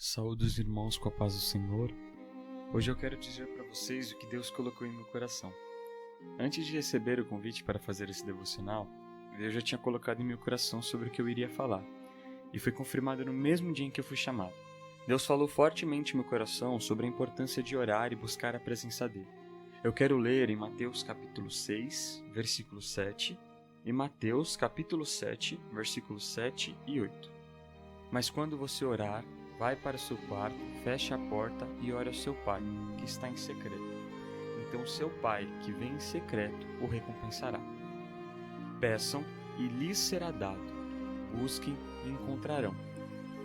Saúde os irmãos com a paz do Senhor. Hoje eu quero dizer para vocês o que Deus colocou em meu coração. Antes de receber o convite para fazer esse devocional, Deus já tinha colocado em meu coração sobre o que eu iria falar, e foi confirmado no mesmo dia em que eu fui chamado. Deus falou fortemente em meu coração sobre a importância de orar e buscar a presença dele. Eu quero ler em Mateus capítulo 6, versículo 7, e Mateus capítulo 7, versículos 7 e 8. Mas quando você orar, vai para o seu quarto, feche a porta e ore ao seu pai, que está em secreto. Então seu pai, que vem em secreto, o recompensará. Peçam e lhes será dado. Busquem e encontrarão.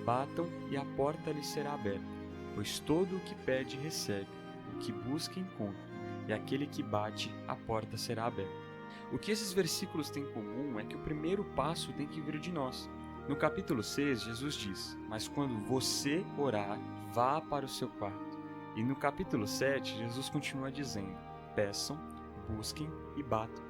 Batam e a porta lhes será aberta. Pois todo o que pede recebe, o que busca encontra, e aquele que bate, a porta será aberta. O que esses versículos têm em comum é que o primeiro passo tem que vir de nós. No capítulo 6, Jesus diz: mas quando você orar, vá para o seu quarto. E no capítulo 7, Jesus continua dizendo: peçam, busquem e batam.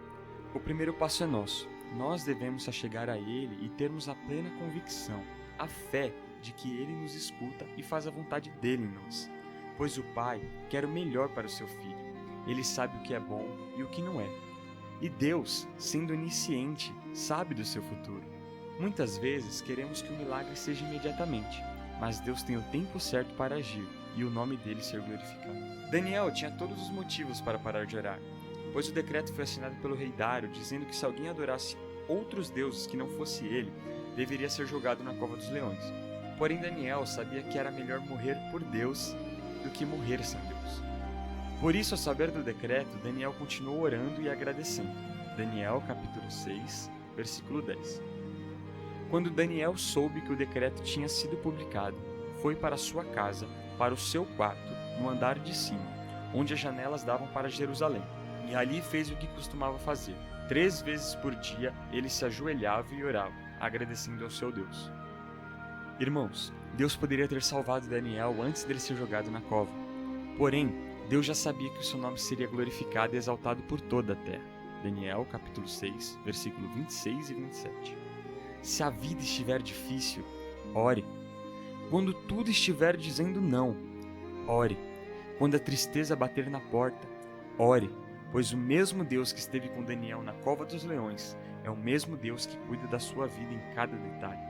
O primeiro passo é nosso. Nós devemos chegar a Ele e termos a plena convicção, a fé de que Ele nos escuta e faz a vontade dEle em nós. Pois o Pai quer o melhor para o seu Filho. Ele sabe o que é bom e o que não é. E Deus, sendo onisciente, sabe do seu futuro. Muitas vezes queremos que o milagre seja imediatamente, mas Deus tem o tempo certo para agir e o nome dele ser glorificado. Daniel tinha todos os motivos para parar de orar, pois o decreto foi assinado pelo rei Dário dizendo que se alguém adorasse outros deuses que não fosse ele, deveria ser jogado na cova dos leões. Porém Daniel sabia que era melhor morrer por Deus do que morrer sem Deus. Por isso, ao saber do decreto, Daniel continuou orando e agradecendo. Daniel capítulo 6, versículo 10. Quando Daniel soube que o decreto tinha sido publicado, foi para sua casa, para o seu quarto, no andar de cima, onde as janelas davam para Jerusalém. E ali fez o que costumava fazer. 3 vezes por dia ele se ajoelhava e orava, agradecendo ao seu Deus. Irmãos, Deus poderia ter salvado Daniel antes dele ser jogado na cova. Porém, Deus já sabia que o seu nome seria glorificado e exaltado por toda a terra. Daniel capítulo 6, versículo 26 e 27. Se a vida estiver difícil, ore. Quando tudo estiver dizendo não, ore. Quando a tristeza bater na porta, ore, pois o mesmo Deus que esteve com Daniel na cova dos leões é o mesmo Deus que cuida da sua vida em cada detalhe.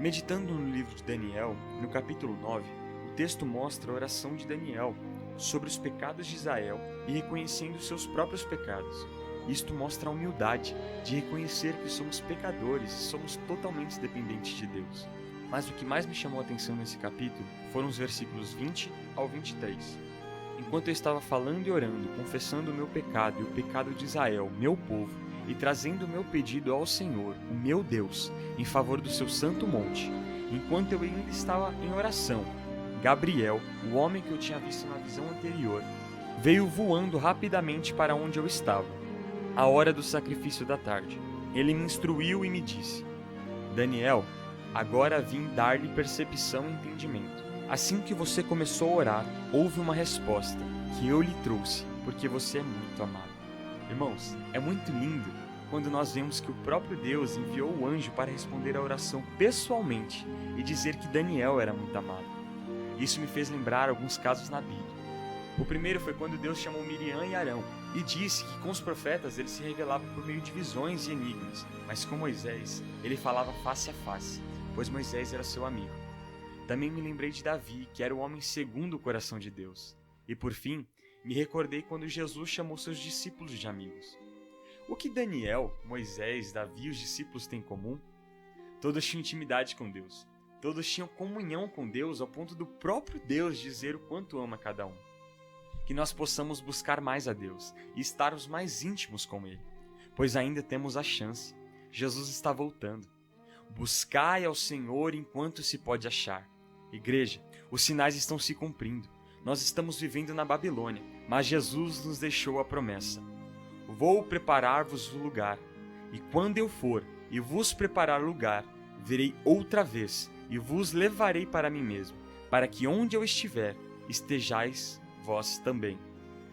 Meditando no livro de Daniel, no capítulo 9, o texto mostra a oração de Daniel sobre os pecados de Israel e reconhecendo seus próprios pecados. Isto mostra a humildade de reconhecer que somos pecadores e somos totalmente dependentes de Deus. Mas o que mais me chamou a atenção nesse capítulo foram os versículos 20 ao 23. Enquanto eu estava falando e orando, confessando o meu pecado e o pecado de Israel, meu povo, e trazendo o meu pedido ao Senhor, o meu Deus, em favor do seu santo monte, enquanto eu ainda estava em oração, Gabriel, o homem que eu tinha visto na visão anterior, veio voando rapidamente para onde eu estava. A hora do sacrifício da tarde. Ele me instruiu e me disse: Daniel, agora vim dar-lhe percepção e entendimento. Assim que você começou a orar, houve uma resposta que eu lhe trouxe, porque você é muito amado. Irmãos, é muito lindo quando nós vemos que o próprio Deus enviou o anjo para responder a oração pessoalmente e dizer que Daniel era muito amado. Isso me fez lembrar alguns casos na Bíblia. O primeiro foi quando Deus chamou Miriam e Arão e disse que com os profetas ele se revelava por meio de visões e enigmas, mas com Moisés ele falava face a face, pois Moisés era seu amigo. Também me lembrei de Davi, que era o homem segundo o coração de Deus. E por fim, me recordei quando Jesus chamou seus discípulos de amigos. O que Daniel, Moisés, Davi e os discípulos têm em comum? Todos tinham intimidade com Deus. Todos tinham comunhão com Deus ao ponto do próprio Deus dizer o quanto ama cada um. Que nós possamos buscar mais a Deus e estarmos mais íntimos com Ele, pois ainda temos a chance. Jesus está voltando. Buscai ao Senhor enquanto se pode achar. Igreja, os sinais estão se cumprindo. Nós estamos vivendo na Babilônia, mas Jesus nos deixou a promessa. Vou preparar-vos o lugar, e quando eu for e vos preparar lugar, virei outra vez e vos levarei para mim mesmo, para que onde eu estiver, estejais vós também.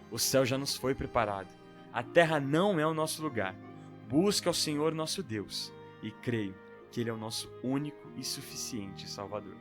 O céu já nos foi preparado. A terra não é o nosso lugar. Busque ao Senhor nosso Deus e creio que Ele é o nosso único e suficiente Salvador.